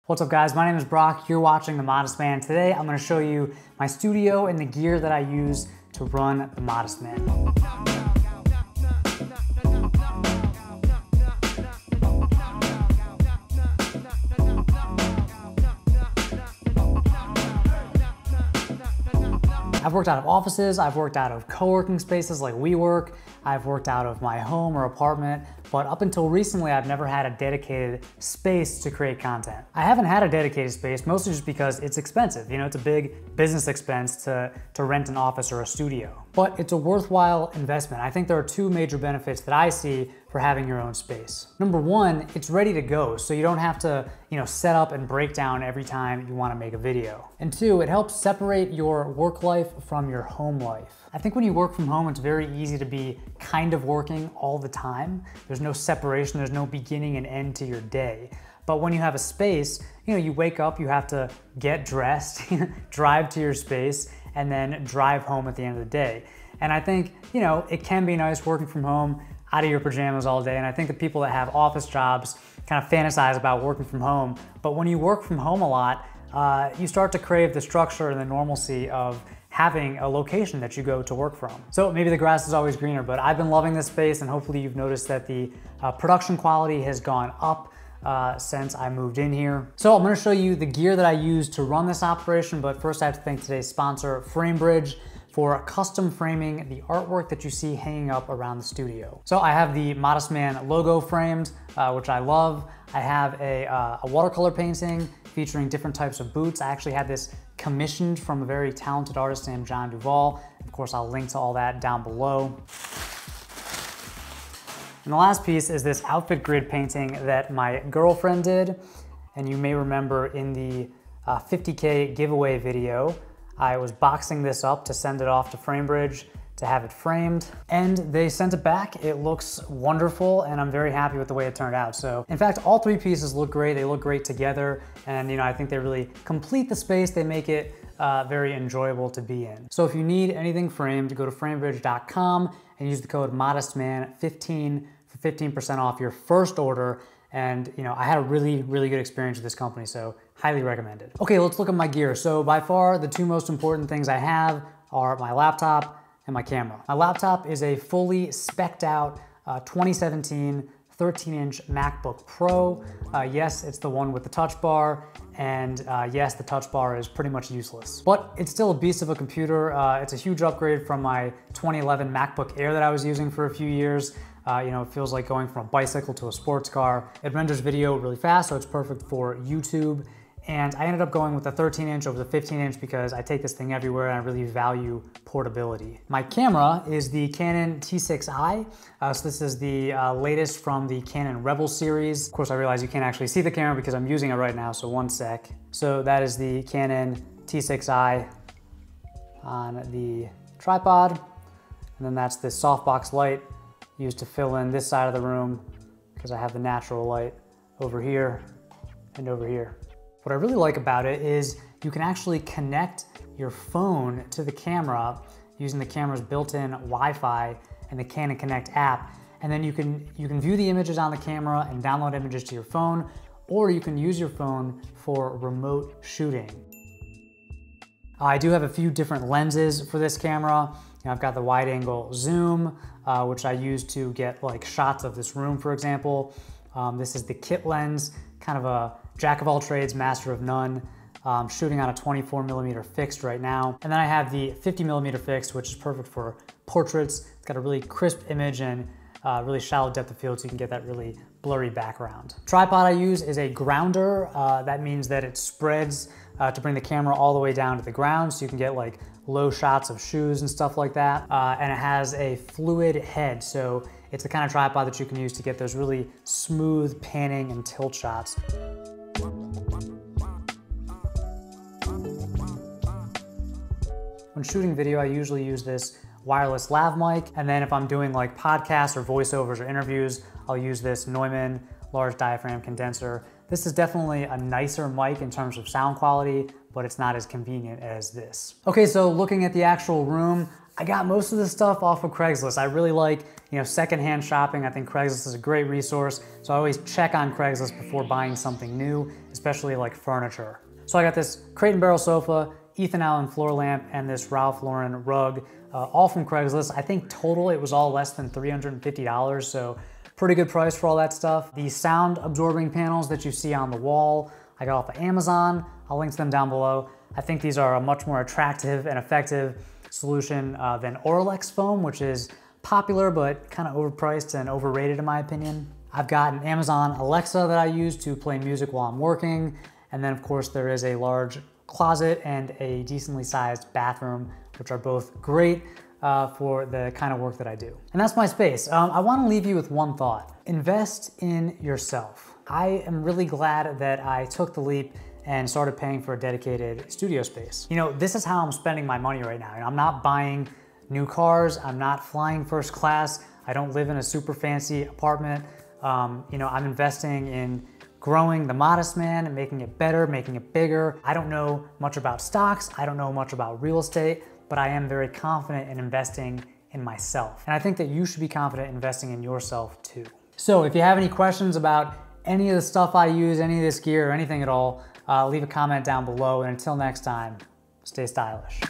What's up guys, my name is Brock, you're watching The Modest Man. Today I'm going to show you my studio and the gear that I use to run The Modest Man. I've worked out of offices, I've worked out of co-working spaces like WeWork, I've worked out of my home or apartment, but up until recently I've never had a dedicated space to create content. I haven't had a dedicated space mostly just because it's expensive. You know, it's a big business expense to rent an office or a studio. But it's a worthwhile investment. I think there are two major benefits that I see for having your own space. Number one, it's ready to go, so you don't have to, set up and break down every time you want to make a video. And two, it helps separate your work life from your home life. I think when you work from home, it's very easy to be kind of working all the time. There's no separation, there's no beginning and end to your day. But when you have a space, you wake up, you have to get dressed, drive to your space, and then drive home at the end of the day. And I think, it can be nice working from home out of your pajamas all day. And I think the people that have office jobs kind of fantasize about working from home. But when you work from home a lot, you start to crave the structure and the normalcy of having a location that you go to work from. So maybe the grass is always greener, but I've been loving this space, and hopefully you've noticed that the production quality has gone up since I moved in here. So I'm gonna show you the gear that I use to run this operation, but first I have to thank today's sponsor, FrameBridge, for custom framing the artwork that you see hanging up around the studio. So I have the Modest Man logo framed, which I love. I have a watercolor painting featuring different types of boots. I actually had this commissioned from a very talented artist named John Duvall. Of course, I'll link to all that down below. And the last piece is this outfit grid painting that my girlfriend did. And you may remember in the 50K giveaway video, I was boxing this up to send it off to FrameBridge to have it framed, and they sent it back. It looks wonderful, and I'm very happy with the way it turned out. So in fact, all three pieces look great. They look great together, and I think they really complete the space. They make it very enjoyable to be in. So if you need anything framed, go to framebridge.com and use the code MODESTMAN15 for 15% off your first order. And I had a really, really good experience with this company, so highly recommended. Okay, let's look at my gear. So by far, the two most important things I have are my laptop and my camera. My laptop is a fully spec'd out 2017 13-inch MacBook Pro. Yes, it's the one with the touch bar, and yes, the touch bar is pretty much useless. But it's still a beast of a computer. It's a huge upgrade from my 2011 MacBook Air that I was using for a few years. It feels like going from a bicycle to a sports car. It renders video really fast, so it's perfect for YouTube. And I ended up going with the 13-inch over the 15-inch because I take this thing everywhere and I really value portability. My camera is the Canon T6i. So this is the latest from the Canon Rebel series. Of course, I realize you can't actually see the camera because I'm using it right now, so one sec. So that is the Canon T6i on the tripod. And then that's the softbox light used to fill in this side of the room because I have the natural light over here and over here. What I really like about it is you can actually connect your phone to the camera using the camera's built-in Wi-Fi and the Canon Connect app. And then you can view the images on the camera and download images to your phone, or you can use your phone for remote shooting. I do have a few different lenses for this camera. I've got the wide angle zoom, which I use to get like shots of this room, for example. This is the kit lens, kind of a jack of all trades, master of none. Shooting on a 24mm fixed right now. And then I have the 50mm fixed, which is perfect for portraits. It's got a really crisp image and really shallow depth of field, so you can get that really blurry background. Tripod I use is a grounder. That means that it spreads to bring the camera all the way down to the ground, so you can get like low shots of shoes and stuff like that. And it has a fluid head, so it's the kind of tripod that you can use to get those really smooth panning and tilt shots. When shooting video, I usually use this wireless lav mic, and then if I'm doing like podcasts or voiceovers or interviews, I'll use this Neumann large diaphragm condenser. This is definitely a nicer mic in terms of sound quality, but it's not as convenient as this. Okay, so looking at the actual room, I got most of this stuff off of Craigslist. I really like, secondhand shopping. I think Craigslist is a great resource. So I always check on Craigslist before buying something new, especially like furniture. So I got this Crate and Barrel sofa, Ethan Allen floor lamp, and this Ralph Lauren rug, all from Craigslist. I think total it was all less than $350, so pretty good price for all that stuff. The sound absorbing panels that you see on the wall, I got off of Amazon. I'll link to them down below. I think these are a much more attractive and effective solution than Orlex foam, which is popular but kind of overpriced and overrated in my opinion. I've got an Amazon Alexa that I use to play music while I'm working. And then of course there is a large closet and a decently sized bathroom, which are both great for the kind of work that I do. And that's my space. I want to leave you with one thought. Invest in yourself. I am really glad that I took the leap and started paying for a dedicated studio space. This is how I'm spending my money right now. I'm not buying new cars. I'm not flying first class. I don't live in a super fancy apartment. I'm investing in growing the Modest Man and making it better, making it bigger. I don't know much about stocks. I don't know much about real estate, but I am very confident in investing in myself. And I think that you should be confident investing in yourself too. So if you have any questions about any of the stuff I use, any of this gear, or anything at all, leave a comment down below. And until next time, stay stylish.